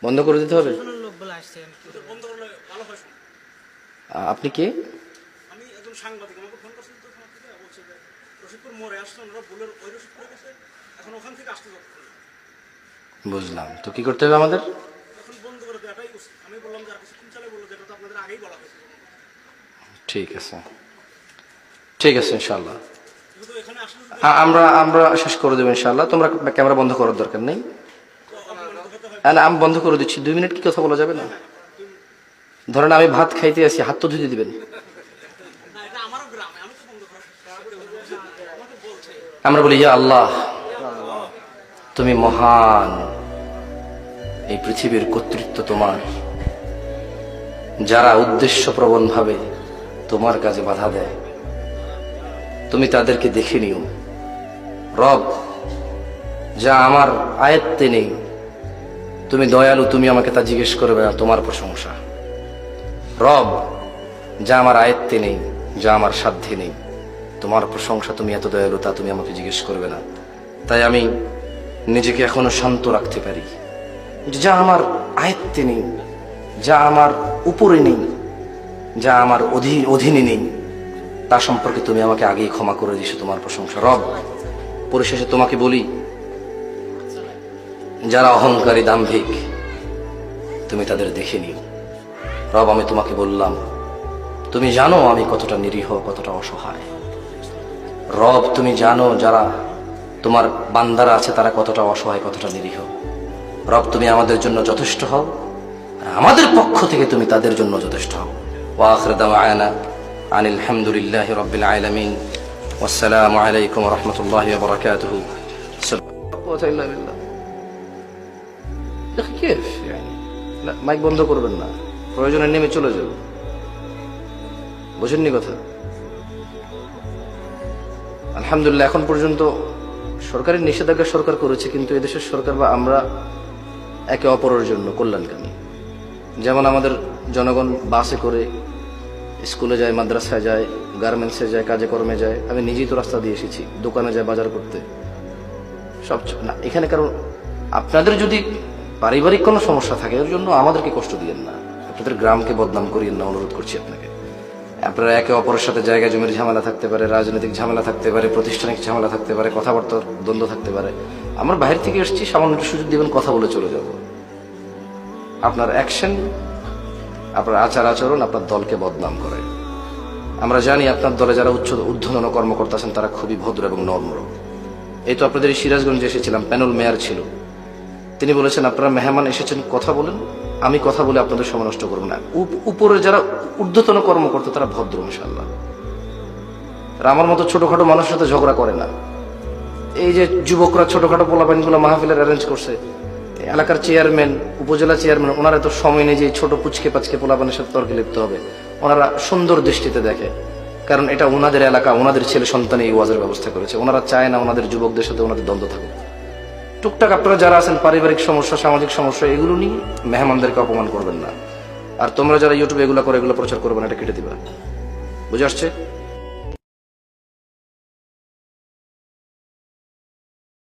বন্ধ করে দিতে হবে। প্রশাসনের লোক বলে আসছে বন্ধ করলে ভালো হয় শুনুন। আপনি কে? আমি একজন সাংবাদিক, আমাকে ফোন করছেন তো ওখান থেকে, বলছে যে রশিদপুর মোড়ে আসছে, ওনারা বুলের ওই রশিদপুরে গেছে, এখন ওখান থেকে আসতে যতক্ষণ না। বুঝলাম, তো কি করতে হবে আমাদের? এখন বন্ধ করে দেওয়াটাই উচিত। আমি বললাম যে আর কিছুক্ষণ চালে, বললো যেটা তো আপনাদের আগেই বলা হয়েছে। ঠিক আছে, ঠিক আছে, ইনশাল্লাহ যেহেতু এখানে আসলে যদি আমরা আমরা শেষ করে দেবো ইনশাল্লাহ। তোমরা ক্যামেরা বন্ধ করার দরকার নেই। অপমানিত হতে হয়, না, আমি বন্ধ করে দিচ্ছি। 2 মিনিট কি কথা বলা যাবে না? ধরেন আমি ভাত খাইতে আসি, হাত তো ধুতে দিবেন। না এটা আমারও গ্রামে, আমি তো বন্ধ করার আমাকে বলছে। আমরা বলি, ইয়া আল্লাহ, তুমি মহান, এই পৃথিবীর কর্তৃত্ব তোমার। যারা উদ্দেশ্যপ্রবণ ভাবে তোমার কাজে বাধা দেয়, তুমি তাদেরকে দেখে নিও। রব, যা আমার আয়ত্তে নেই, তুমি দয়ালু, তুমি আমাকে তা জিজ্ঞেস করবে না, তোমার প্রশংসা। রব, যা আমার আয়ত্তে নেই, যা আমার সাধ্যে নেই, তোমার প্রশংসা, তুমি এত দয়ালু, তা তুমি আমাকে জিজ্ঞেস করবে না। তাই আমি নিজেকে এখনো শান্ত রাখতে পারি। যা আমার আয়ত্তে নেই, যা আমার উপরে নেই, যা আমার অধীনে নেই, তা সম্পর্কে তুমি আমাকে আগেই ক্ষমা করে দিয়েছো, তোমার প্রশংসা। রব, পরিশেষে তোমাকে বলি, যারা অহংকারী দাম্ভিক, তুমি তাদের দেখে নিও। রব, আমি তোমাকে বললাম, তুমি জানো আমি কতটা নিরীহ, কতটা অসহায়। রব, তুমি জানো যারা তোমার বান্দারা আছে তারা কতটা অসহায়, কতটা নিরীহ। রব, তুমি আমাদের জন্য যথেষ্ট হও, আর আমাদের পক্ষ থেকে তুমি তাদের জন্য যথেষ্ট হও। ওয়া আখিরু দাওয়ানা আনিল হামদুলিল্লাহি রাব্বিল আলামিন। ওয়াসসালামু আলাইকুম ওয়া রাহমাতুল্লাহি ওয়া বারাকাতুহু। মাইক বন্ধ করবেন না, প্রয়োজনে নেমে চলে যাবে। বুঝেননি কথা? আলহামদুলিল্লাহ, এখন পর্যন্ত সরকারের নিষেধাজ্ঞা সরকার করেছে, কিন্তু এদেশের সরকার বা আমরা একে অপরের জন্য কল্যাণকামী। যেমন আমাদের জনগণ বাসে করে স্কুলে যায়, মাদ্রাসায় যায়, গার্মেন্টসে যায়, কাজে কর্মে যায়। আমি নিজেই তো রাস্তা দিয়ে এসেছি, দোকানে যায় বাজার করতে, সব না। এখানে কারণ আপনাদের যদি পারিবারিক কোনো সমস্যা থাকে, এর জন্য আমাদেরকে কষ্ট দিয়েন না, আপনাদের গ্রামকে বদনাম করিয়েন না, অনুরোধ করছি আপনাকে। আপনারা একে অপরের সাথে জায়গা জমির ঝামেলা থাকতে পারে, রাজনৈতিক ঝামেলা থাকতে পারে, প্রতিষ্ঠানিক ঝামেলা থাকতে পারে, কথাবার্তার দ্বন্দ্ব থাকতে পারে। আমরা বাইরে থেকে এসেছি, সামান্য একটু সুযোগ দিবেন, কথা বলে চলে যাব। আপনার অ্যাকশন, আপনার আচার আচরণ আপনার দলকে বদনাম করে। আমরা জানি আপনার দলে যারা ঊর্ধ্বতন কর্মকর্তা আছেন তারা খুবই ভদ্র এবং নম্র। এই তো আপনাদের এই সিরাজগঞ্জে এসেছিলাম, প্যানেল মেয়র ছিল, তিনি বলেছেন আপনারা মেহমান এসেছেন, কথা বলেন, আমি কথা বলে আপনাদের সময় নষ্ট করবো না। উপরে যারা ঊর্ধ্বতন কর্মকর্তা তারা ভদ্র ইনশাআল্লাহ, তারা আমার মতো ছোটখাটো মানুষের সাথে ঝগড়া করে না। এই যে যুবকরা ছোটখাটো পোলাপাইনগুলো মাহফিলের অ্যারেঞ্জ করছে, এলাকার চেয়ারম্যান, উপজেলা চেয়ারম্যান, ওনারা তো সময় নেই যে ছোট পুচকে পাচকে পোলাপানের সাথে তর্কে লিপ্ত হবে। ওনারা সুন্দর দৃষ্টিতে দেখে, কারণ এটা ওনাদের এলাকা, ওনাদের ছেলে সন্তান এই ওয়াজের ব্যবস্থা করেছে। ওনারা চায় না ওনাদের যুবকদের সাথে ওনাদের দ্বন্দ্ব থাকুক। টুকটাক আপনারা যারা আছেন পারিবারিক সমস্যা, সামাজিক সমস্যা, এগুলো নিয়ে মেহমানদেরকে অপমান করবেন না। আর তোমরা যারা ইউটিউবে এগুলো করে, এগুলো প্রচার করবে না, এটা কেটে দিবা। বুঝে আসছে?